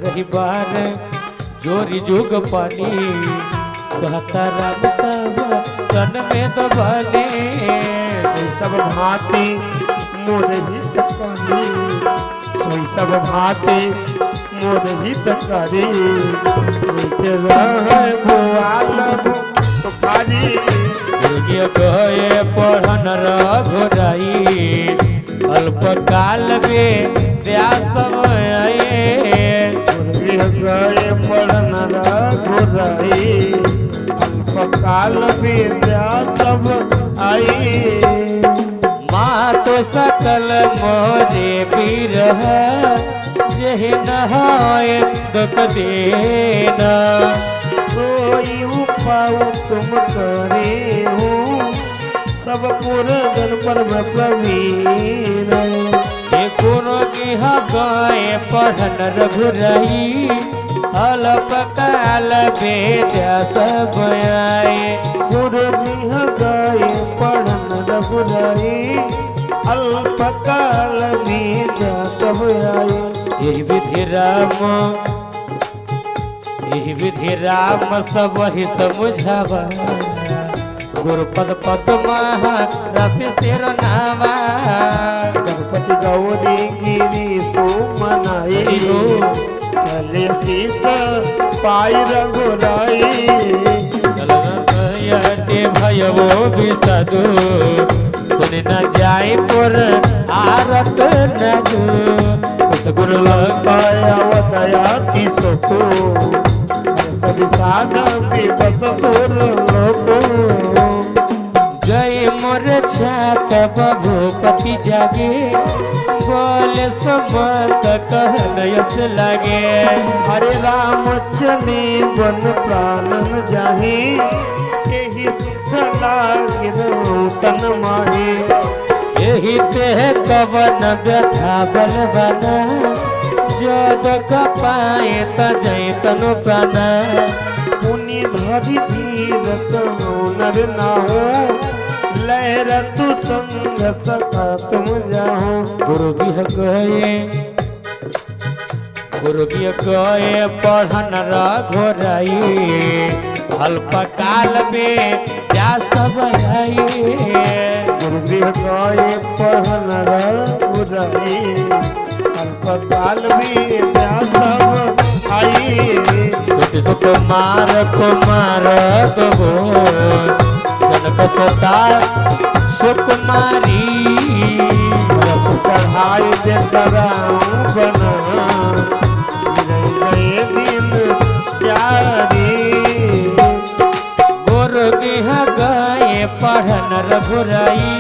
बारही बार जोरी जुग पानी कहता राम सब सन में तो बने सोई सब भांति मोर हित करी सोई सब भांति मोर हित करी भुआल तुखारी गए पढ़न रघुराई अल्प काल में व्यास गए पढ़न रघुराई अल्प काल में व्यास आई माँ तो सकल मोरे पीर जह नहाए दुख देना सोई उपाऊ तुम करे हो सब पुरगन पर प्रवीण ये कोनो की गाय पढ़न रघुराई अल्प काल बेद्या सब आए गुरु गृह गए पढ़न रघुराई अल्प काल में सब आए यही विधि राम सब ही समझावा गुरुपद पद्मा रस तेरा नामा गणपति गौरी गिरी सुमनाई चले शीस पाई रघुराई भयवो विसदु सुन न जाए पुर आरत नगु गुरु अवदया की सको जय मोर छात भूपति जागे बोले समत कहन यस लागे हरे राम चले वन प्राणन जाहे यही सुख लागे तन माहे यही ते कवन व्यथा बलवाना जद कपाए तजय तनु प्राणा मुनि धरि धीर कहो नर नाहो लहर तु संग सका तुम जाहो गुरु गए पढ़न रघुराई अल्प काल में क्या सब आई गुरु गए पढ़न रघुराई अल्प काल में क्या सब आई कुमार कबो जनक सता सुकुमारी चढ़ाई दे बना दिन चारी गुरु गए पढ़न रघुराई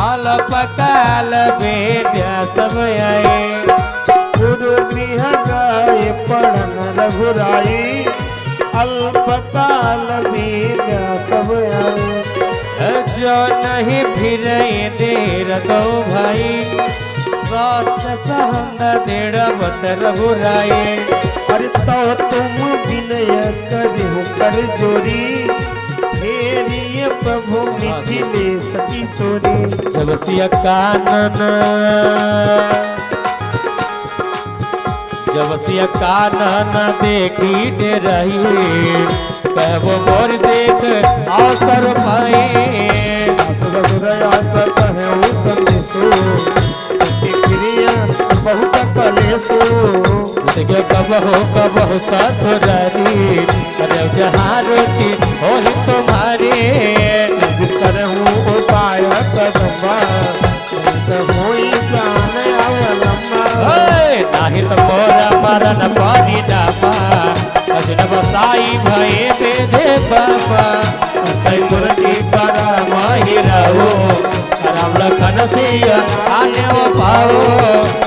अल्प काल बेद्या सब आए गुरु गृह गए पढ़न रघुराई अल्प काल में सब आए जो नहीं फिर देर दो भाई देड़ बत रघुराई अरे तो तुम विनय करो कर जोरी मेरी प्रभु मिथिले सती सोरी जब सिया कानन देखी डराई कहबो मोर देख अवसर पाए बहुत कलेसो कबहु साथुरारी जहाँ रोटी हो तुम्हारे करहूँ उपाय कदमा होई प्राण अवलंबा नाही तो मोरा मरण पानी डापा अजन बसाई भये बेदे बाबा कई मुरली करा माही रहो राम लखन सिया आने वो पाओ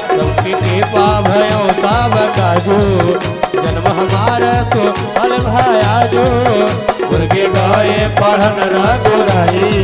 तुमकी कृपा भयो तब काजू जन्म हमारा तो फल भाया जो गुरगे गए पढ़न रघुराई